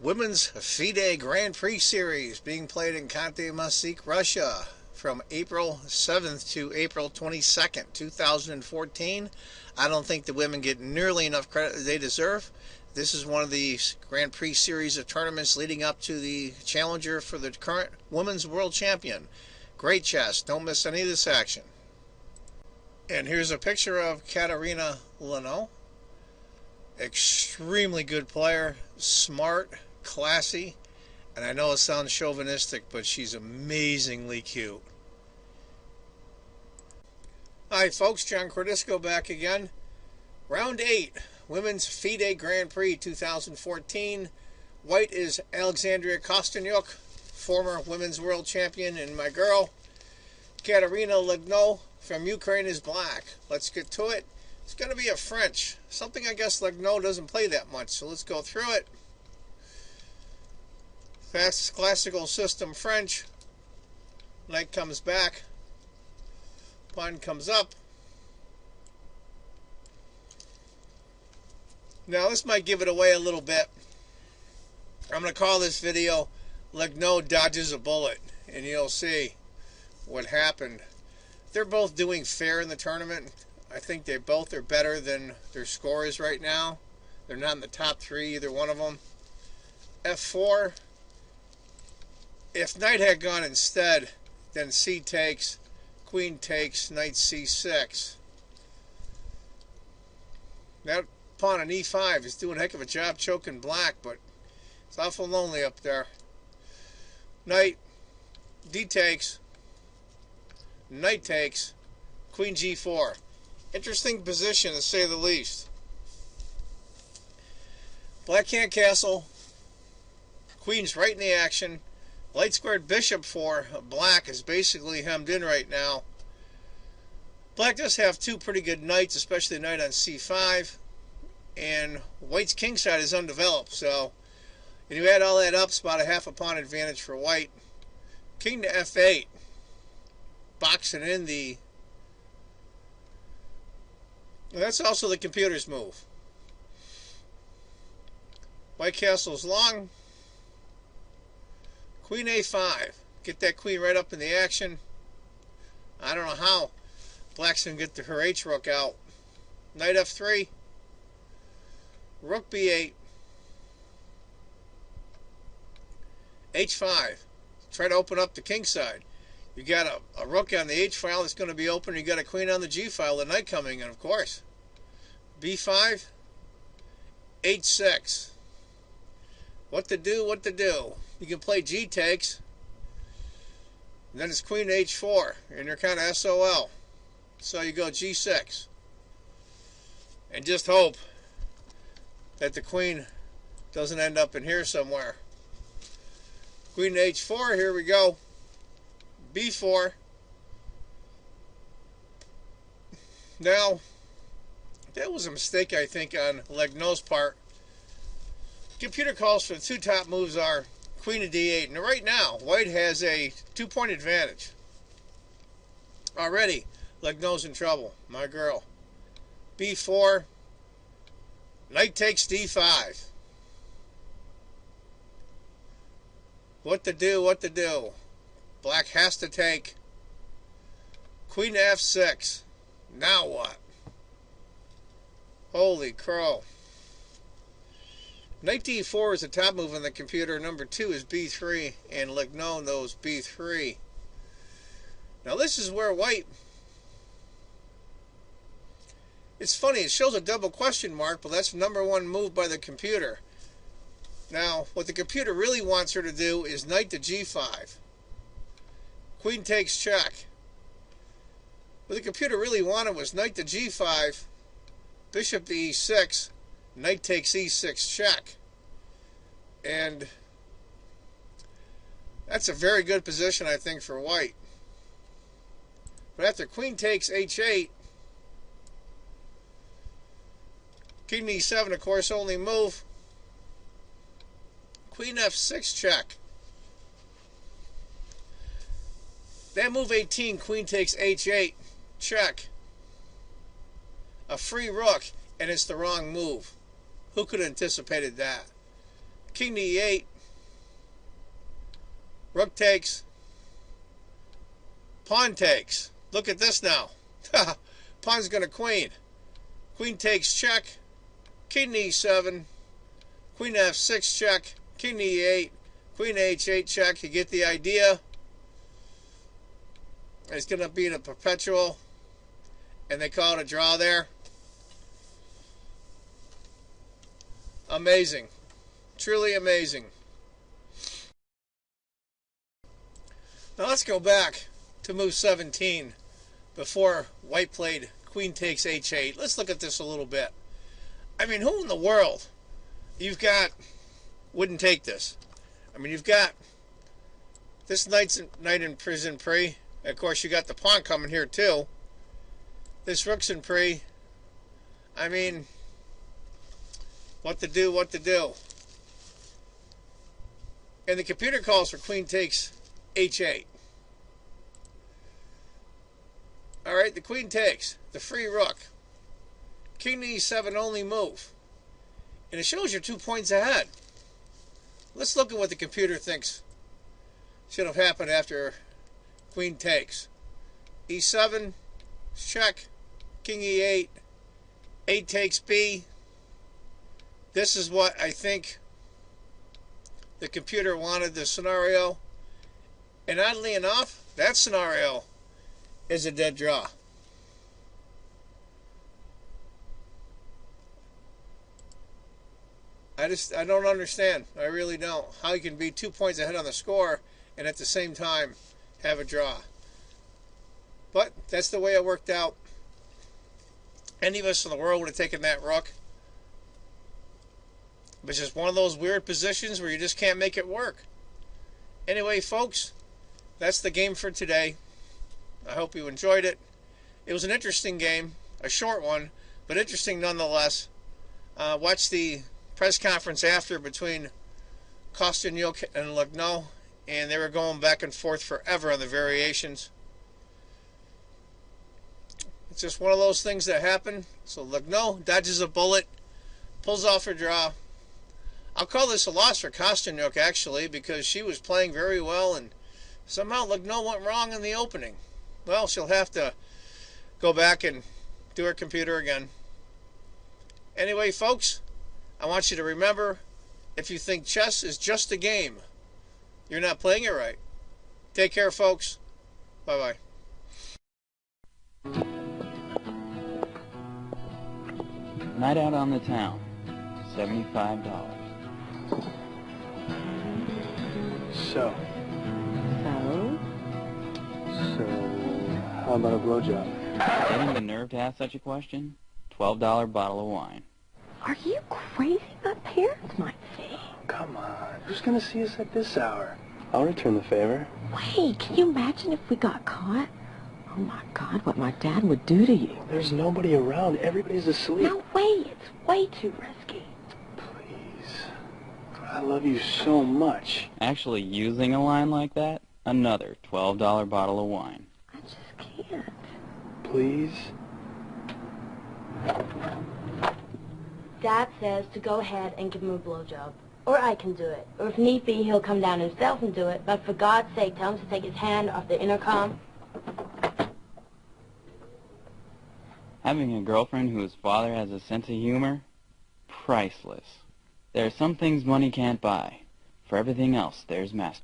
Women's FIDE Grand Prix Series being played in Khanty-Mansi, Russia from April 7th to April 22nd, 2014. I don't think the women get nearly enough credit they deserve. This is one of the Grand Prix series of tournaments leading up to the challenger for the current Women's World Champion. Great chess. Don't miss any of this action. And here's a picture of Katerina Lagno. Extremely good player, smart, classy, and I know it sounds chauvinistic, but she's amazingly cute. Hi folks, John Cordisco back again. Round 8, Women's FIDE Grand Prix 2014. White is Alexandria Kosteniuk, former Women's World Champion, and my girl, Katerina Lagno from Ukraine, is black. Let's get to it. It's going to be a French, something I guess Lagno doesn't play that much, so let's go through it. Fast classical system French. Knight comes back. Pawn comes up. Now this might give it away a little bit. I'm going to call this video Lagno Dodges a Bullet, and you'll see what happened. They're both doing fair in the tournament. I think they both are better than their score is right now. They're not in the top 3, either one of them. F4. If knight had gone instead, then C takes, queen takes, knight C6. That pawn on E5 is doing a heck of a job choking black, but it's awful lonely up there. Knight D takes, knight takes, queen G4. Interesting position, to say the least. Black can't castle. Queen's right in the action. Light squared bishop for black is basically hemmed in right now. Black does have 2 pretty good knights, especially the knight on C5. And white's kingside is undeveloped, so when you add all that up, it's about a half a pawn advantage for white. King to F8. Boxing in the... That's also the computer's move. White castle's long. Queen A5. Get that queen right up in the action. I don't know how black's going to get her H-rook out. Knight F3. Rook B8. H5. Try to open up the king side. You got a rook on the H file that's going to be open. You got a queen on the G file. The knight coming in, of course. B5. H6. What to do? What to do? You can play G takes. And then it's queen H4, and you're kind of SOL. So you go G6, and just hope that the queen doesn't end up in here somewhere. Queen H4. Here we go. B4. Now, that was a mistake, I think, on Lagno's part. Computer calls for the 2 top moves are queen to D8. And right now, white has a 2-point advantage. Already, Lagno's in trouble. My girl. B4. Knight takes D5. What to do? What to do? Black has to take. Queen to F6. Now what? Holy crow. Knight D4 is the top move on the computer. Number 2 is B3, and Lagno knows B3. Now this is where white... It's funny, it shows a double question mark, but that's the number 1 move by the computer. Now, what the computer really wants her to do is knight to G5. Queen takes check. What the computer really wanted was knight to G5, bishop to E6, knight takes E6 check. And that's a very good position, I think, for white. But after queen takes H8, king E7, of course, only move. Queen F6 check. That move 18, queen takes H8, check. A free rook, and it's the wrong move. Who could have anticipated that? king to e8, rook takes, pawn takes. Look at this now. Pawn's going to queen. Queen takes check, king to e7, queen to f6 check, king to e8, queen to h8 check. You get the idea. It's going to be in a perpetual, and they call it a draw there. Amazing. Truly amazing. Now let's go back to move 17 before white played queen takes h8. Let's look at this a little bit. I mean, who in the world wouldn't take this? I mean, you've got this knight in prison Prix. Of course, you got the pawn coming here too. This rook's in Prix. I mean, what to do, what to do. And the computer calls for queen takes h8. Alright, the queen takes. The free rook. King to e7 only move. And it shows you're 2 points ahead. Let's look at what the computer thinks should have happened after queen takes. e7, check. King e8. 8 takes b. This is what I think the computer wanted the scenario. And oddly enough, that scenario is a dead draw. I don't understand. I really don't. How you can be 2 points ahead on the score and at the same time have a draw. But that's the way it worked out. Any of us in the world would have taken that rook. But it's just one of those weird positions where you just can't make it work. Anyway, folks, that's the game for today. I hope you enjoyed it. It was an interesting game, a short one, but interesting nonetheless. Watch the press conference after between Kostyanyuk and Lagno, and they were going back and forth forever on the variations. It's just one of those things that happen. So Lagno dodges a bullet, pulls off a draw. I'll call this a loss for Kostyanyuk, actually, because she was playing very well, and somehow Lagno went wrong in the opening. Well, she'll have to go back and do her computer again. Anyway, folks, I want you to remember, if you think chess is just a game, you're not playing it right. Take care, folks. Bye-bye. Night out on the town, $75. So, how about a blowjob? Getting the nerve to ask such a question? $12 bottle of wine. Are you crazy? My parents might see. Come on, who's gonna see us at this hour? I'll return the favor. Wait, can you imagine if we got caught? Oh my God, what my dad would do to you. There's nobody around. Everybody's asleep. No way, it's way too risky. Please. I love you so much. Actually using a line like that? Another $12 bottle of wine. I just can't. Please? Dad says to go ahead and give him a blowjob. Or I can do it. Or if need be, he'll come down himself and do it. But for God's sake, tell him to take his hand off the intercom. Having a girlfriend whose father has a sense of humor? Priceless. There are some things money can't buy. For everything else, there's master.